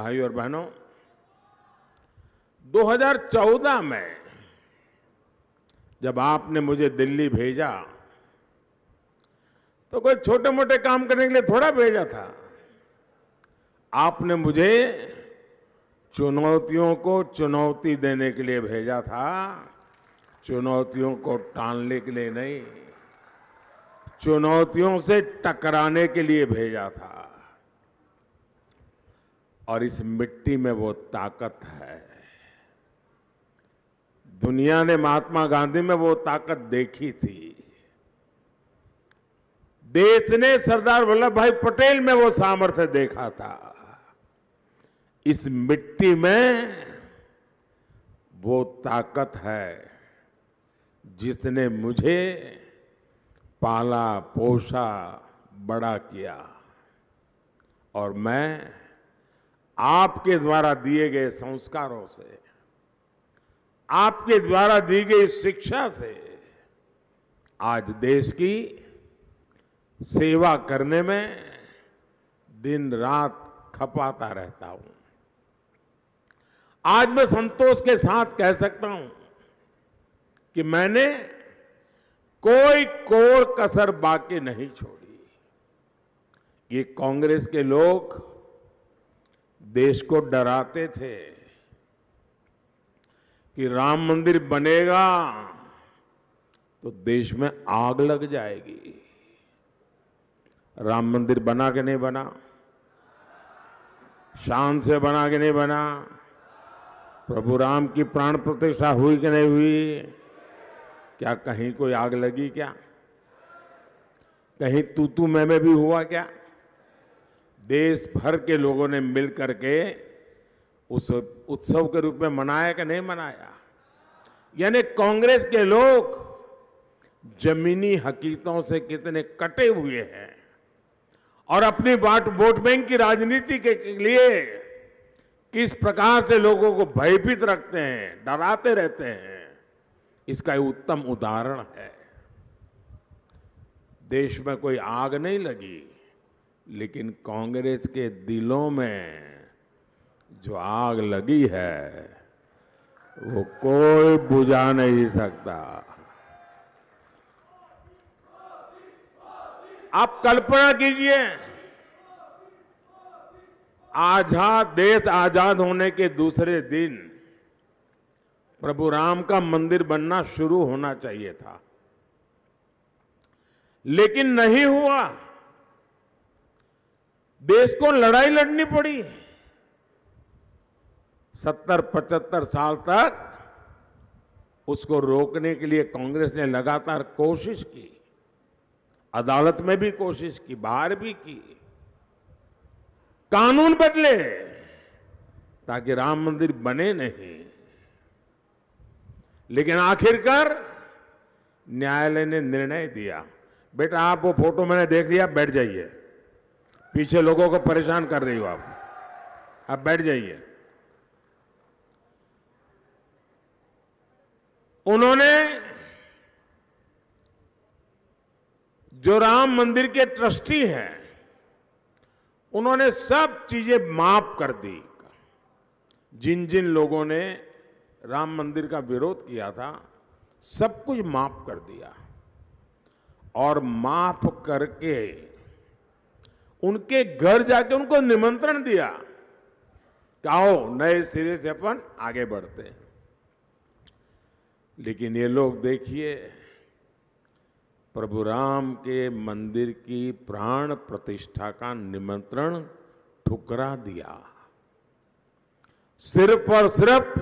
भाइयों और बहनों, 2014 में जब आपने मुझे दिल्ली भेजा तो कोई छोटे मोटे काम करने के लिए थोड़ा भेजा था। आपने मुझे चुनौतियों को चुनौती देने के लिए भेजा था, चुनौतियों को टालने के लिए नहीं, चुनौतियों से टकराने के लिए भेजा था। और इस मिट्टी में वो ताकत है। दुनिया ने महात्मा गांधी में वो ताकत देखी थी, देश ने सरदार वल्लभ भाई पटेल में वो सामर्थ्य देखा था। इस मिट्टी में वो ताकत है जिसने मुझे पाला पोसा बड़ा किया, और मैं आपके द्वारा दिए गए संस्कारों से, आपके द्वारा दी गई शिक्षा से आज देश की सेवा करने में दिन रात खपाता रहता हूं। आज मैं संतोष के साथ कह सकता हूं कि मैंने कोई कोर कसर बाकी नहीं छोड़ी। ये कांग्रेस के लोग देश को डराते थे कि राम मंदिर बनेगा तो देश में आग लग जाएगी। राम मंदिर बना कि नहीं बना? शान से बना कि नहीं बना? प्रभु राम की प्राण प्रतिष्ठा हुई कि नहीं हुई? क्या कहीं कोई आग लगी क्या? कहीं तू मैं भी हुआ क्या? देश भर के लोगों ने मिल करके उस उत्सव के रूप में मनाया कि नहीं मनाया? यानी कांग्रेस के लोग जमीनी हकीकतों से कितने कटे हुए हैं और अपनी वोट बैंक की राजनीति के लिए किस प्रकार से लोगों को भयभीत रखते हैं, डराते रहते हैं, इसका उत्तम उदाहरण है। देश में कोई आग नहीं लगी, लेकिन कांग्रेस के दिलों में जो आग लगी है वो कोई बुझा नहीं सकता। आप कल्पना कीजिए, देश आजाद होने के दूसरे दिन प्रभु राम का मंदिर बनना शुरू होना चाहिए था, लेकिन नहीं हुआ। देश को लड़ाई लड़नी पड़ी। 70-75 साल तक उसको रोकने के लिए कांग्रेस ने लगातार कोशिश की, अदालत में भी कोशिश की, बाहर भी की, कानून बदले ताकि राम मंदिर बने नहीं। लेकिन आखिरकार न्यायालय ने निर्णय दिया, बेटा आप वो फोटो मैंने देख लिया, बैठ जाइए, पीछे लोगों को परेशान कर रही हो आप बैठ जाइए। उन्होंने जो राम मंदिर के ट्रस्टी हैं, उन्होंने सब चीजें माफ कर दी। जिन जिन लोगों ने राम मंदिर का विरोध किया था, सब कुछ माफ कर दिया और माफ करके उनके घर जाके उनको निमंत्रण दिया कि आओ नए सिरे से अपन आगे बढ़ते हैं। लेकिन ये लोग देखिए, प्रभु राम के मंदिर की प्राण प्रतिष्ठा का निमंत्रण ठुकरा दिया, सिर्फ और सिर्फ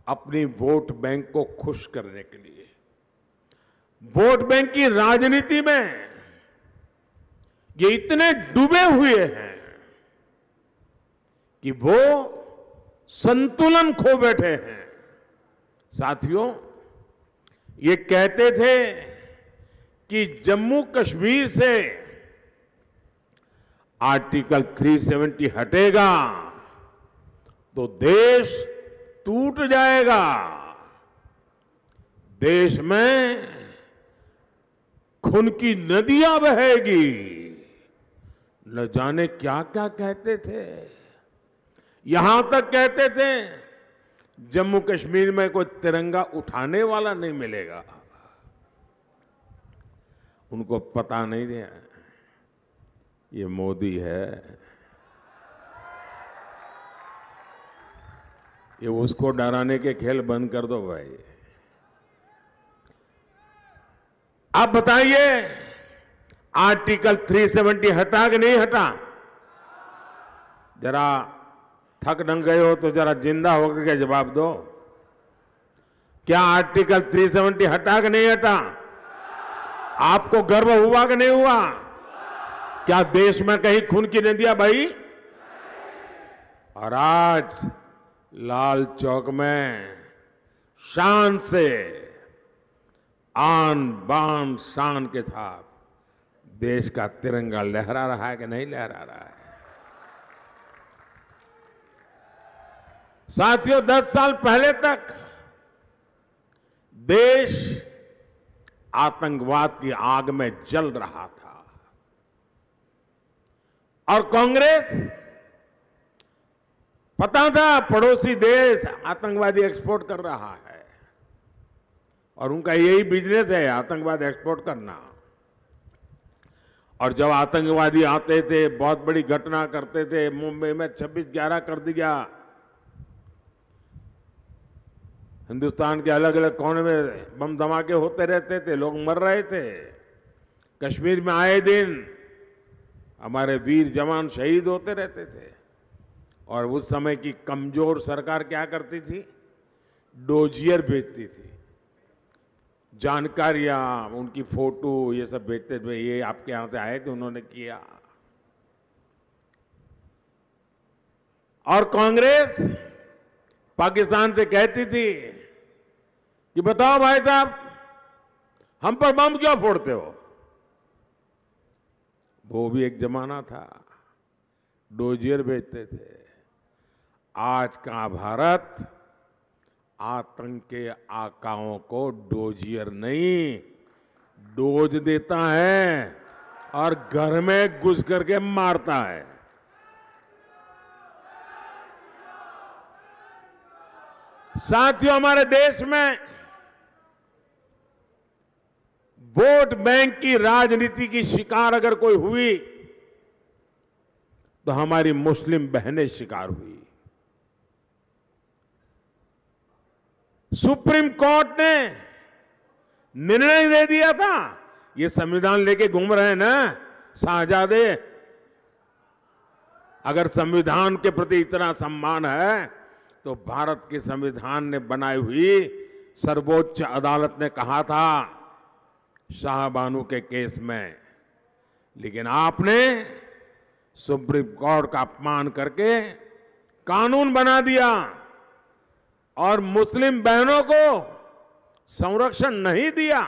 अपनी वोट बैंक को खुश करने के लिए। वोट बैंक की राजनीति में ये इतने डूबे हुए हैं कि वो संतुलन खो बैठे हैं। साथियों, ये कहते थे कि जम्मू कश्मीर से आर्टिकल 370 हटेगा तो देश टूट जाएगा, देश में खून की नदियां बहेगी, न जाने क्या क्या कहते थे। यहां तक कहते थे जम्मू कश्मीर में कोई तिरंगा उठाने वाला नहीं मिलेगा। उनको पता नहीं है ये मोदी है, ये उसको डराने के खेल बंद कर दो भाई। आप बताइए आर्टिकल 370 हटा कि नहीं हटा? जरा थक दंग गए हो तो जरा जिंदा होकर के जवाब दो। क्या आर्टिकल 370 हटा कि नहीं हटा? आपको गर्व हुआ कि नहीं हुआ? क्या देश में कहीं खून की नदियां बही? और आज लाल चौक में शान से, आन बान शान के साथ देश का तिरंगा लहरा रहा है कि नहीं लहरा रहा है? साथियों, 10 साल पहले तक देश आतंकवाद की आग में जल रहा था और कांग्रेस, पता था पड़ोसी देश आतंकवादी एक्सपोर्ट कर रहा है और उनका यही बिजनेस है आतंकवाद एक्सपोर्ट करना। और जब आतंकवादी आते थे, बहुत बड़ी घटना करते थे, मुंबई में 26/11 कर दिया, हिंदुस्तान के अलग अलग कोने में बम धमाके होते रहते थे, लोग मर रहे थे। कश्मीर में आए दिन हमारे वीर जवान शहीद होते रहते थे और उस समय की कमजोर सरकार क्या करती थी? डोजियर भेजती थी, जानकारियां, उनकी फोटो, ये सब भेजते थे, ये आपके यहां से आए थे, उन्होंने किया। और कांग्रेस पाकिस्तान से कहती थी कि बताओ भाई साहब, हम पर बम क्यों फोड़ते हो? वो भी एक जमाना था, डोजियर भेजते थे। आज का भारत आतंक के आकाओं को डोजियर नहीं, डोज देता है और घर में घुस करके मारता है। साथियों, हमारे देश में वोट बैंक की राजनीति की शिकार अगर कोई हुई तो हमारी मुस्लिम बहनें शिकार हुई। सुप्रीम कोर्ट ने निर्णय दे दिया था, ये संविधान लेके घूम रहे हैं ना शाहजादे, अगर संविधान के प्रति इतना सम्मान है तो भारत के संविधान ने बनाई हुई सर्वोच्च अदालत ने कहा था शाहबानू के केस में, लेकिन आपने सुप्रीम कोर्ट का अपमान करके कानून बना दिया और मुस्लिम बहनों को संरक्षण नहीं दिया।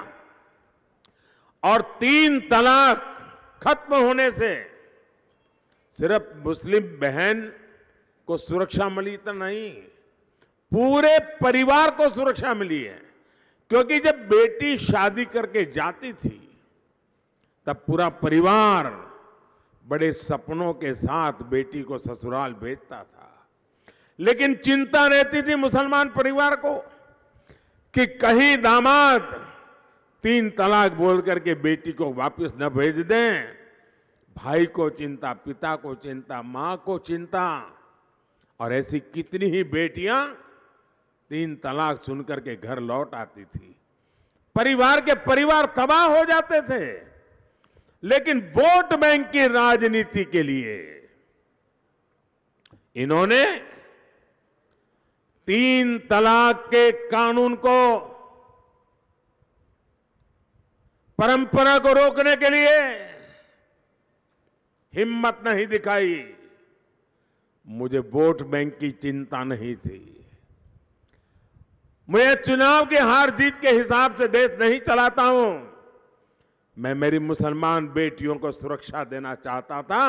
और 3 तलाक खत्म होने से सिर्फ मुस्लिम बहन को सुरक्षा मिली तो नहीं, पूरे परिवार को सुरक्षा मिली है। क्योंकि जब बेटी शादी करके जाती थी तब पूरा परिवार बड़े सपनों के साथ बेटी को ससुराल भेजता था, लेकिन चिंता रहती थी मुसलमान परिवार को कि कहीं दामाद 3 तलाक बोल करके बेटी को वापस न भेज दें। भाई को चिंता, पिता को चिंता, मां को चिंता, और ऐसी कितनी ही बेटियां 3 तलाक सुन करके घर लौट आती थी। परिवार के परिवार तबाह हो जाते थे। लेकिन वोट बैंक की राजनीति के लिए इन्होंने 3 तलाक के कानून को, परंपरा को रोकने के लिए हिम्मत नहीं दिखाई। मुझे वोट बैंक की चिंता नहीं थी, मैं चुनाव की हार जीत के हिसाब से देश नहीं चलाता हूं। मैं मेरी मुसलमान बेटियों को सुरक्षा देना चाहता था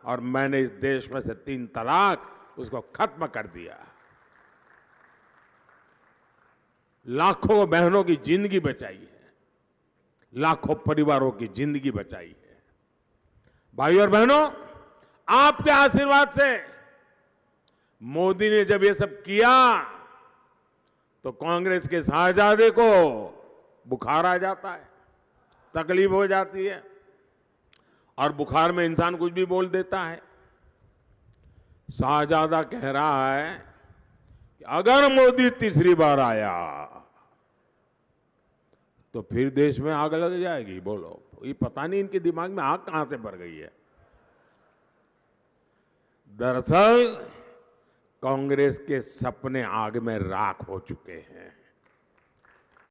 और मैंने इस देश में से 3 तलाक उसको खत्म कर दिया। लाखों बहनों की जिंदगी बचाई है, लाखों परिवारों की जिंदगी बचाई है। भाइयों और बहनों, आपके आशीर्वाद से मोदी ने जब ये सब किया तो कांग्रेस के शाहजादे को बुखार आ जाता है, तकलीफ हो जाती है, और बुखार में इंसान कुछ भी बोल देता है। शाहजादा कह रहा है कि अगर मोदी तीसरी बार आया तो फिर देश में आग लग जाएगी। बोलो, ये पता नहीं इनके दिमाग में आग कहां से भर गई है। दरअसल कांग्रेस के सपने आग में राख हो चुके हैं।